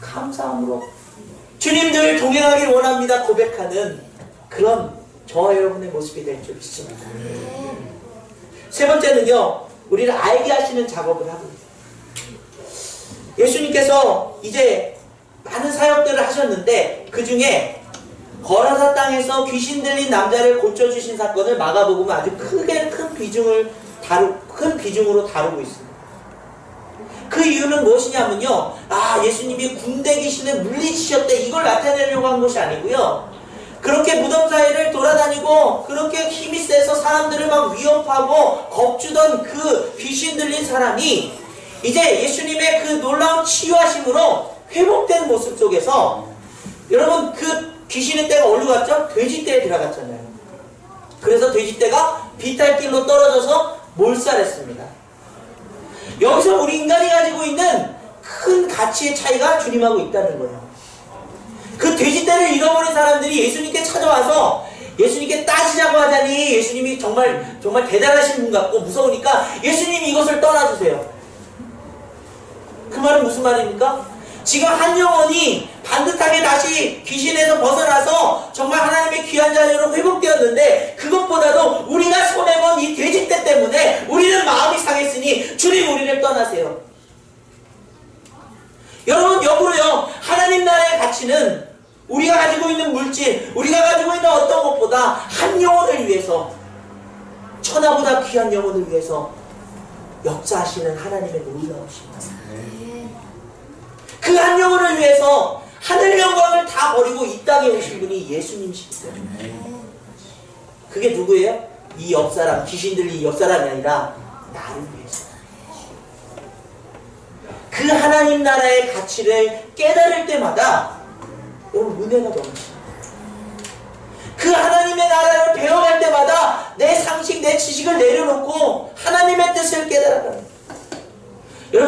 감사함으로 주님들 동행하길 원합니다 고백하는 그런 저와 여러분의 모습이 될 줄 믿습니다. 세 번째는요, 우리를 알게 하시는 작업을 하고 있습니다. 예수님께서 이제 많은 사역들을 하셨는데 그 중에 거라사 땅에서 귀신 들린 남자를 고쳐주신 사건을 마가복음은 아주 큰 비중으로 다루고 있습니다. 그 이유는 무엇이냐면요, 예수님이 군대 귀신을 물리치셨대 이걸 나타내려고 한 것이 아니고요, 그렇게 무덤 사이를 돌아다니고 그렇게 힘이 세서 사람들을 막 위협하고 겁주던 그 귀신 들린 사람이 이제 예수님의 그 놀라운 치유하심으로 회복된 모습 속에서, 여러분 그 귀신의 떼가 어디로 갔죠? 돼지떼에 들어갔잖아요. 그래서 돼지떼가 비탈길로 떨어져서 몰살했습니다. 여기서 우리 인간이 가지고 있는 큰 가치의 차이가 주님하고 있다는 거예요. 그 돼지떼를 잃어버린 사람들이 예수님께 찾아와서 예수님께 따지자고 하자니 예수님이 정말 대단하신 분 같고 무서우니까 예수님이 이것을 떠나주세요. 그 말은 무슨 말입니까? 지금 한 영혼이 반듯하게 다시 귀신에서 벗어나서 정말 하나님의 귀한 자녀로 회복되었는데, 그것보다도 우리가 손해본 이 돼지떼 때문에 우리는 마음이 상했으니 주님 우리를 떠나세요. 여러분, 역으로요, 하나님 나라의 가치는 우리가 가지고 있는 물질, 우리가 가지고 있는 어떤 것보다 한 영혼을 위해서, 천하보다 귀한 영혼을 위해서 역사하시는 하나님의 놀라우십니다. 그 한 영혼을 위해서 하늘 영광을 다 버리고 이 땅에 오신 분이 예수님이시기 때문에. 그게 누구예요? 이 옆사람, 귀신 들린 이 옆사람이 아니라 나를 위해서. 그 하나님 나라의 가치를 깨달을 때마다 여러분 은혜가 넘칩니다. 그 하나님의 나라를 배워갈 때마다 내 상식, 내 지식을 내려놓고 하나님의 뜻을 깨달아가는,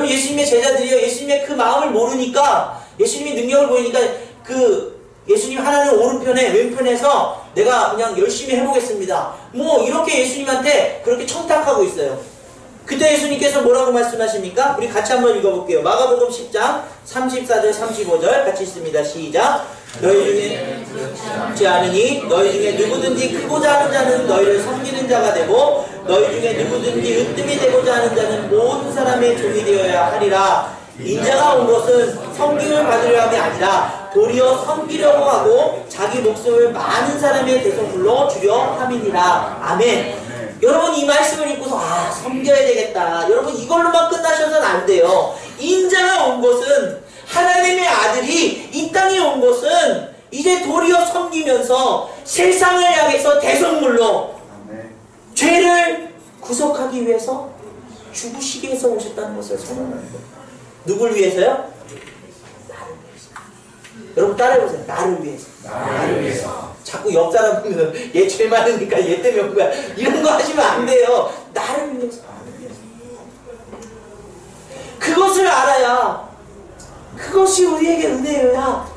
여러분 예수님의 제자들이요, 예수님의 그 마음을 모르니까, 예수님이 능력을 보이니까 예수님 하나님 오른편에 왼편에서 내가 그냥 열심히 해보겠습니다, 뭐 이렇게 예수님한테 그렇게 청탁하고 있어요. 그때 예수님께서 뭐라고 말씀하십니까? 우리 같이 한번 읽어볼게요. 마가복음 10장 34절 35절 같이 읽습니다. 시작. 너희 중에 그렇지 않으니 너희 중에 누구든지 크고자 하는 자는 너희를 섬기는 자가 되고 너희 중에 누구든지 으뜸이 되고자 하는 자는 모든 사람의 종이 되어야 하리라. 인자가 온 것은 섬김을 받으려 함이 아니라 도리어 섬기려고 하고 자기 목숨을 많은 사람의 대속물로 주려 함이니라. 아멘. 여러분 이 말씀을 읽고서 섬겨야 되겠다, 여러분 이걸로만 끝나셔서는 안 돼요. 인자가 온 것은, 하나님의 아들이 이 땅에 온 것은 이제 도리어 섬기면서 세상을 향해서 대속물로 죄를 구속하기 위해서 죽으시기 위해서 오셨다는 것을 선언하는 거예요. 누굴 위해서요? 나를 위해서. 여러분 따라해보세요. 나를 위해서. 나를 위해서. 자꾸 옆 사람 보면 얘 죄 많으니까 얘 때문에 온 거야, 이런 거 하시면 안 돼요. 나를 위해서. 그것을 알아야, 그것이 우리에게 은혜여야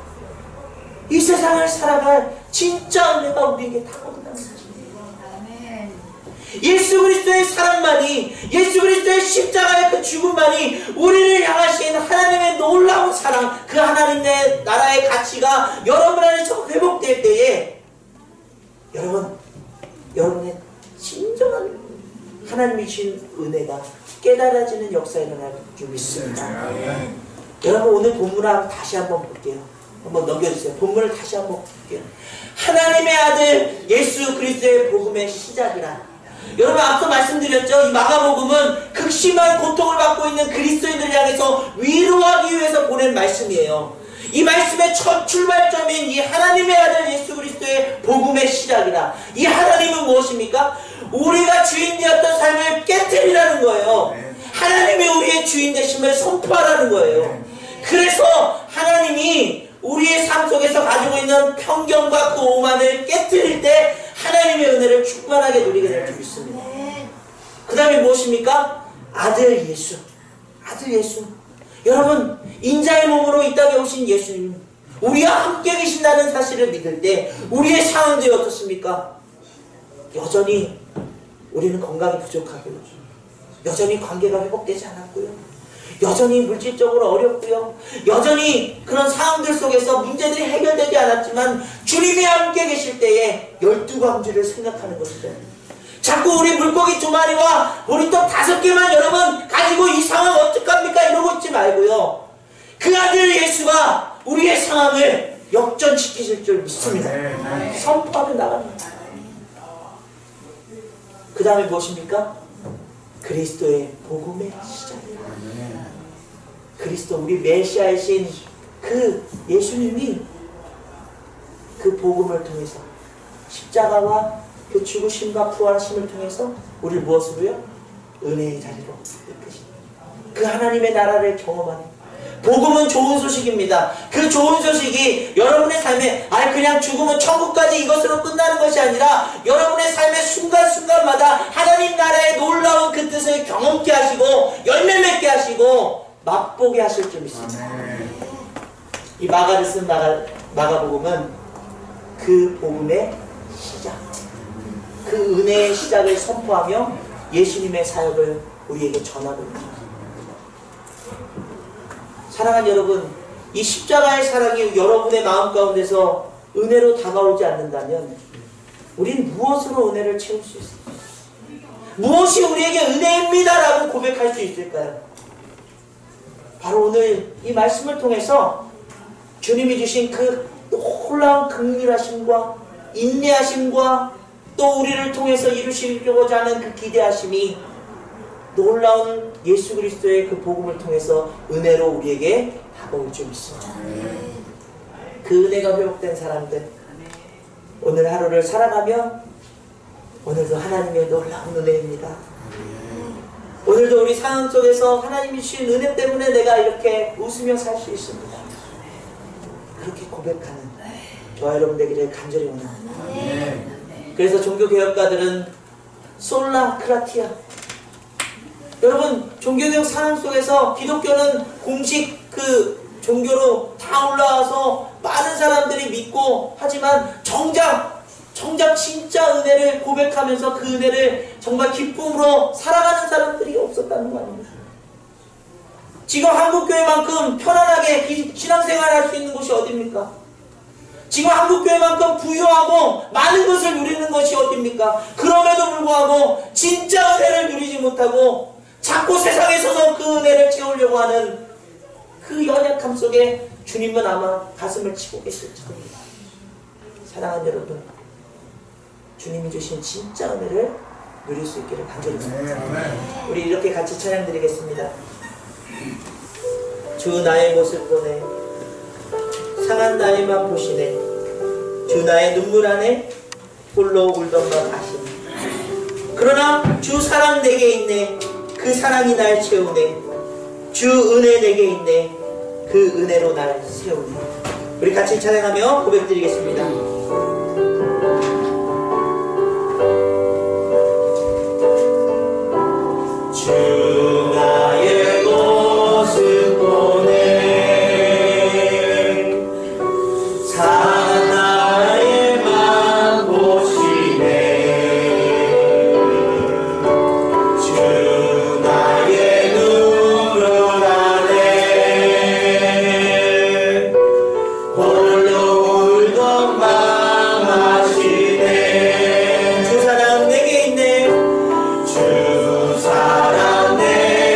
이 세상을 살아갈 진짜 은혜가 우리에게 다가온다는 사실. 예수 그리스도의 사랑만이, 예수 그리스도의 십자가의 그 죽음만이 우리를 향하신 하나님의 놀라운 사랑, 그 하나님의 나라의 가치가 여러분 안에서 회복될 때에 여러분의 진정한 하나님이 주신 은혜가 깨달아지는 역사가 일어날 줄 믿습니다. 여러분 오늘 본문을 다시 한번 볼게요. 한번 넘겨주세요. 본문을 다시 한번 볼게요. 하나님의 아들 예수 그리스도의 복음의 시작이라. 여러분 앞서 말씀드렸죠. 이 마가복음은 극심한 고통을 받고 있는 그리스도인들을 향해서 위로하기 위해서 보낸 말씀이에요. 이 말씀의 첫 출발점인 이 하나님의 아들 예수 그리스도의 복음의 시작이라. 이 하나님은 무엇입니까? 우리가 주인 되었던 삶을 깨뜨리라는 거예요. 하나님이 우리의 주인 되심을 선포하라는 거예요. 그래서 하나님이 우리의 삶 속에서 가지고 있는 편견과 그 오만을 깨뜨릴 때 하나님의 은혜를 충만하게 누리게 될 줄 믿습니다. 그 다음에 무엇입니까? 아들 예수. 아들 예수. 여러분 인자의 몸으로 이 땅에 오신 예수님, 우리와 함께 계신다는 사실을 믿을 때 우리의 상황들이 어떻습니까? 여전히 우리는 건강이 부족하고요, 여전히 관계가 회복되지 않았고요, 여전히 물질적으로 어렵고요, 여전히 그런 상황들 속에서 문제들이 해결되지 않았지만 주님이 함께 계실 때에 12광주를 생각하는 것이죠. 자꾸 우리 물고기 2마리와 보리떡 5개만 여러분 가지고 이 상황 어떡합니까 이러고 있지 말고요, 그 아들 예수가 우리의 상황을 역전시키실 줄 믿습니다. 선포하며 나갑니다. 그 다음에 무엇입니까? 그리스도의 복음의 시작이다. 그리스도, 우리 메시아이신 그 예수님이 그 복음을 통해서, 십자가와 그 죽으심과 부활하심을 통해서 우리를 무엇으로요? 은혜의 자리로 이끄십니다. 그 하나님의 나라를 경험하는, 복음은 좋은 소식입니다. 그 좋은 소식이 여러분의 삶에 그냥 죽으면 천국까지 이것으로 끝나는 것이 아니라 여러분의 삶의 순간순간마다 하나님 나라의 놀라운 그 뜻을 경험케 하시고 열매 맺게 하시고 맛보게 하실 줄 믿습니다. 이 마가를 쓴 마가복음은 그 복음의 시작, 그 은혜의 시작을 선포하며 예수님의 사역을 우리에게 전하고 있습니다. 사랑하는 여러분, 이 십자가의 사랑이 여러분의 마음 가운데서 은혜로 다가오지 않는다면 우린 무엇으로 은혜를 채울 수 있을까요? 무엇이 우리에게 은혜입니다 라고 고백할 수 있을까요? 바로 오늘 이 말씀을 통해서 주님이 주신 그 놀라운 긍휼하심과 인내하심과 또 우리를 통해서 이루시고자 하는 그 기대하심이 놀라운 예수 그리스도의 그 복음을 통해서 은혜로 우리에게 다가올 줄 믿습니다. 그 은혜가 회복된 사람들, 오늘 하루를 살아가며 오늘도 하나님의 놀라운 은혜입니다. 오늘도 우리 상황 속에서 하나님이 주신 은혜 때문에 내가 이렇게 웃으며 살 수 있습니다. 그렇게 고백하는 저와 여러분 되기를 간절히 원합니다. 그래서 종교개혁가들은 솔라 크라티아, 여러분, 종교개혁 상황 속에서 기독교는 공식 그 종교로 다 올라와서 많은 사람들이 믿고, 하지만 정작 진짜 은혜를 고백하면서 그 은혜를 정말 기쁨으로 살아가는 사람들이 없었다는 거 아닙니까? 지금 한국교회만큼 편안하게 신앙생활을 할 수 있는 곳이 어딥니까? 지금 한국교회만큼 부유하고 많은 것을 누리는 것이 어딥니까? 그럼에도 불구하고 진짜 은혜를 누리지 못하고 자꾸 세상에 서서 그 은혜를 채우려고 하는 그 연약함 속에 주님은 아마 가슴을 치고 계실지 겁니다. 사랑하는 여러분, 주님이 주신 진짜 은혜를 누릴 수 있기를 간절히 바랍니다. 우리 이렇게 같이 찬양 드리겠습니다. 주 나의 모습 보네, 상한 나의 맘 보시네, 주 나의 눈물 안에 홀로 울던 맘 아시네. 그러나 주 사랑 내게 있네, 그 사랑이 날 채우네, 주 은혜 내게 있네, 그 은혜로 날 세우네. 우리 같이 찬양하며 고백드리겠습니다. 주 나의 모습 보네, 상한 나의 맘 보시네, 주 나의 눈물 안에 홀로 울던 맘 아시네. 주 사랑 내게 있네, 주 사랑 내게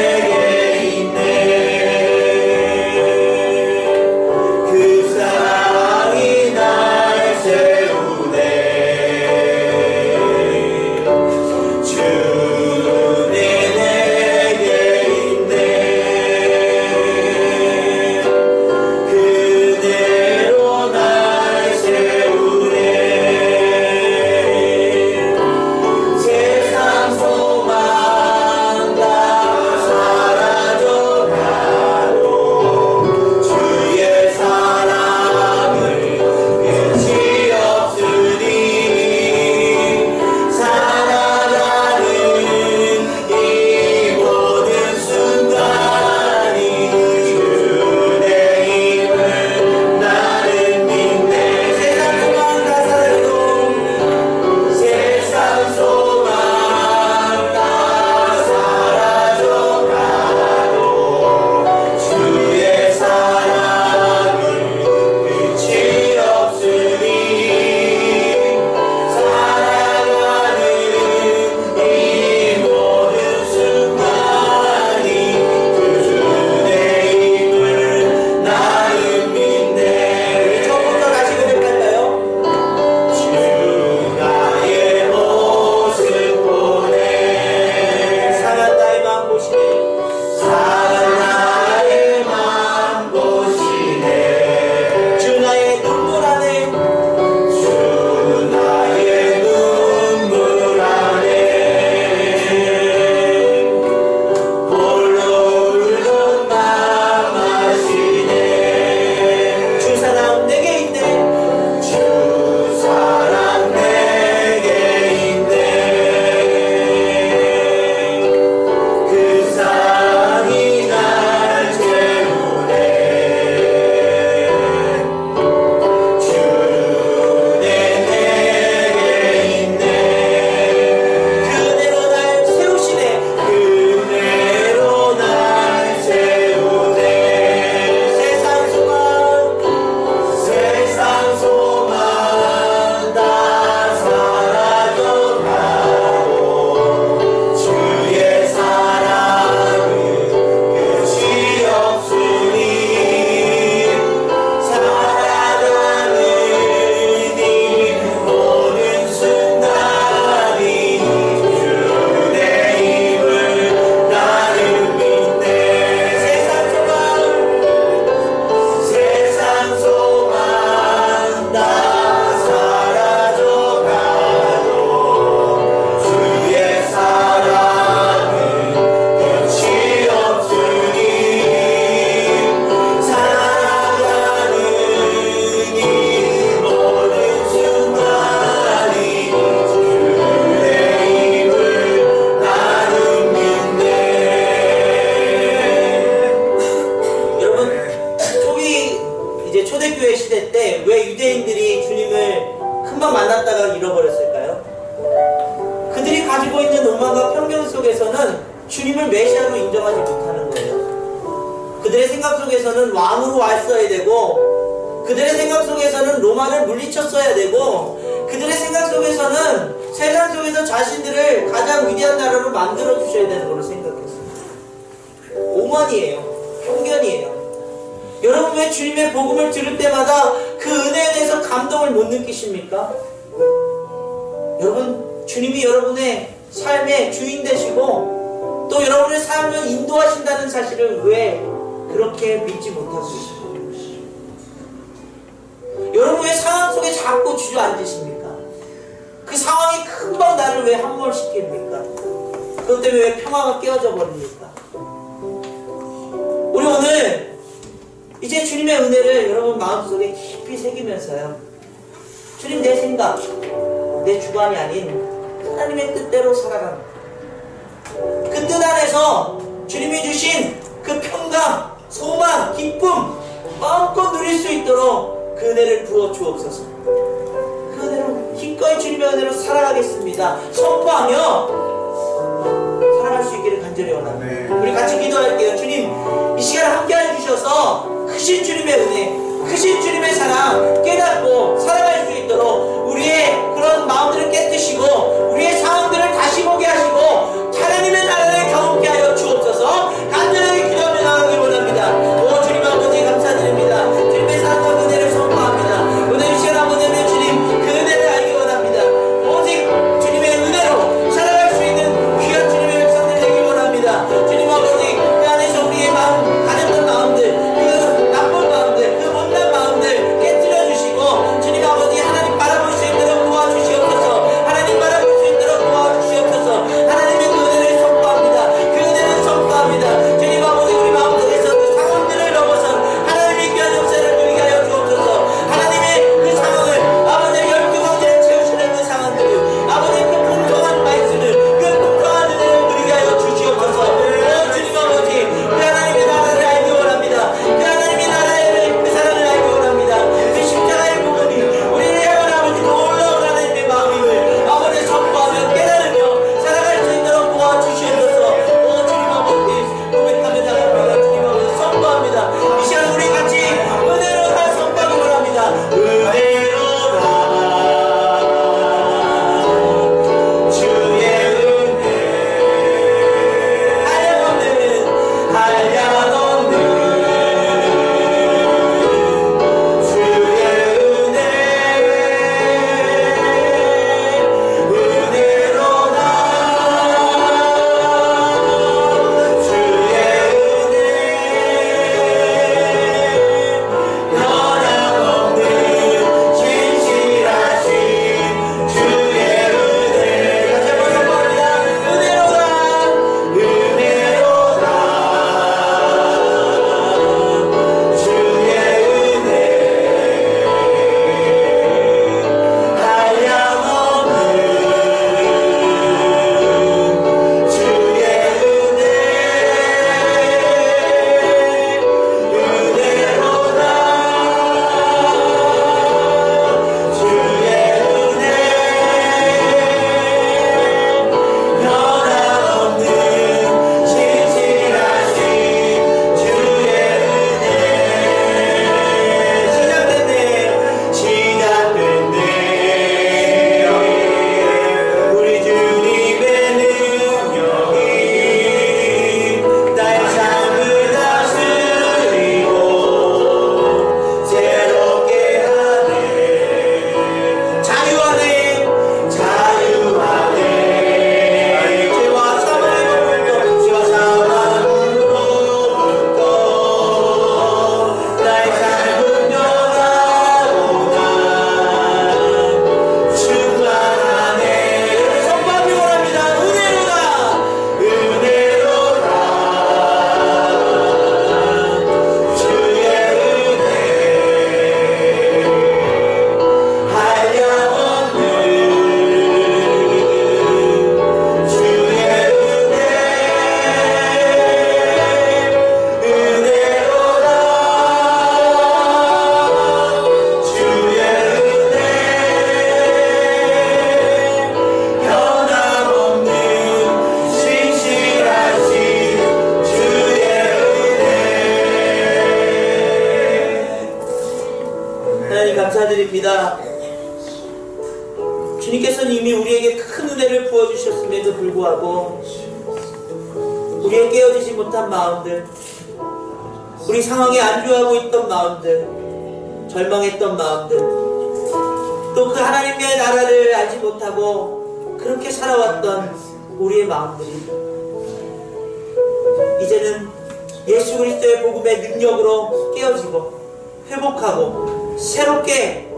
유대인들이 주님을 금방 만났다가 잃어버렸을까요? 그들이 가지고 있는 오만과 편견 속에서는 주님을 메시아로 인정하지 못하는 거예요. 그들의 생각 속에서는 왕으로 왔어야 되고, 그들의 생각 속에서는 로마를 물리쳤어야 되고, 그들의 생각 속에서는 세상 속에서 자신들을 가장 위대한 나라로 만들어 주셔야 되는 걸로 생각했어요. 오만이에요. 편견이에요. 여러분, 왜 주님의 복음을 들을 때마다 그 은혜에 대해서 감동을 못 느끼십니까? 여러분, 주님이 여러분의 삶의 주인 되시고 또 여러분의 삶을 인도하신다는 사실을 왜 그렇게 믿지 못하고 계십니까? 여러분, 왜 상황 속에 자꾸 주저앉으십니까? 그 상황이 금방 나를 왜 함몰시킵니까? 그것 때문에 왜 평화가 깨어져 버립니까? 우리 오늘 이제 주님의 은혜를 여러분 마음속에 깊이 새기면서요, 주님, 내 생각, 내 주관이 아닌 하나님의 뜻대로 살아가는, 그 뜻 안에서 주님이 주신 그 평강, 소망, 기쁨 마음껏 누릴 수 있도록 그 은혜를 부어 주옵소서. 그 은혜로 기꺼이 주님의 은혜로 살아가겠습니다 선포하며 살아갈 수 있기를 간절히 원합니다. 우리 같이 기도할게요. 주님, 이 시간을 함께 해주셔서 크신 주님의 은혜, 크신 주님의 사랑 깨닫고 살아갈 수 있도록 우리의 그런 마음들을 깨뜨시고 우리의 상황들을 다시 보게 하시고 하나님의 나라를 경험케 하여 주옵소서. 간절하게 기도하며 나가기 원합니다. 오 주님 아버지, 감사드립니다. 주님의 사랑과 은혜를 선포합니다. 오늘 이 시간 아버지의 주님, 그 은혜를 알기 원합니다. 오직 주님의 은혜로 살아갈 수 있는 귀한 주님의 백성들 되기 원합니다. 주님 아버지, 그 안에서 우리의 마음, 가졌던 마음들, 그 나쁜 마음들, 그 못난 마음들 깨뜨려 주시고 주님 아버지, 하나님 바라볼 수 있도록 도와주시옵소서. 하나님 바라볼 수 있도록 도와주시옵소서. 하나님의 그 은혜를 선포합니다. 그 은혜를 선포합니다. 주님 아버지, 우리 마음속에서 그 상황들을 넘어서 하나님의 귀한 역사를 누리게 하여 주옵소서. 하나님의 그 상황을 아버지 12가지를 채우시는 그 상황들을 아버지 그 풍성한 말씀을, 그 풍성한 은혜를 누리게 하여 주시옵소서. 오 주님 아버지, 그 하나님의 나라를 알기 원합니다. 그 하나님의 나라의 그 사랑을 알기 원합니다. 그 십자가의 부분이 우리를 향한 아버지 놀라운 하나님의 마음임을 아버지 선포하며 깨달으며 살아갈 수 있도록 도와주시옵소서. 오 주님 아버지, 고백하며 나갑니다. 주님 아버지 선포합니다. 이 시간 우리 같이 은혜로 다 선포하기 원합니다. 은혜로다 주의 은혜 한량없는 주의 은혜 은혜로다 주의 은혜 변함없는 진실하신 주의 은혜. 다시 한번 선포합니다. 은혜로다 은혜로다 기도드립니다. 주님께서는 이미 우리에게 큰 은혜를 부어주셨음에도 불구하고 우리의 깨어지지 못한 마음들, 우리 상황에 안주하고 있던 마음들, 절망했던 마음들, 또 그 하나님의 나라를 알지 못하고 그렇게 살아왔던 우리의 마음들이 이제는 예수 그리스도의 복음의 능력으로 깨어지고 회복하고 새롭게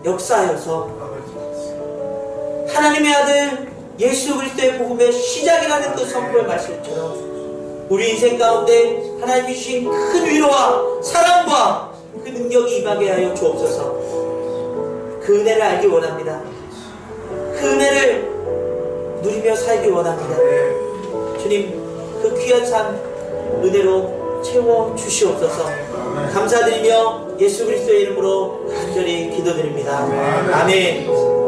역사하여서 하나님의 아들 예수 그리스도의 복음의 시작이라는 그 선포의 말씀처럼 우리 인생 가운데 하나님이 주신 큰 위로와 사랑과 그 능력이 임하게 하여 주옵소서. 그 은혜를 알기 원합니다. 그 은혜를 누리며 살기 원합니다. 주님, 그 귀한 삶 은혜로 채워 주시옵소서. 감사드리며 예수 그리스도의 이름으로 간절히 기도드립니다. 아멘.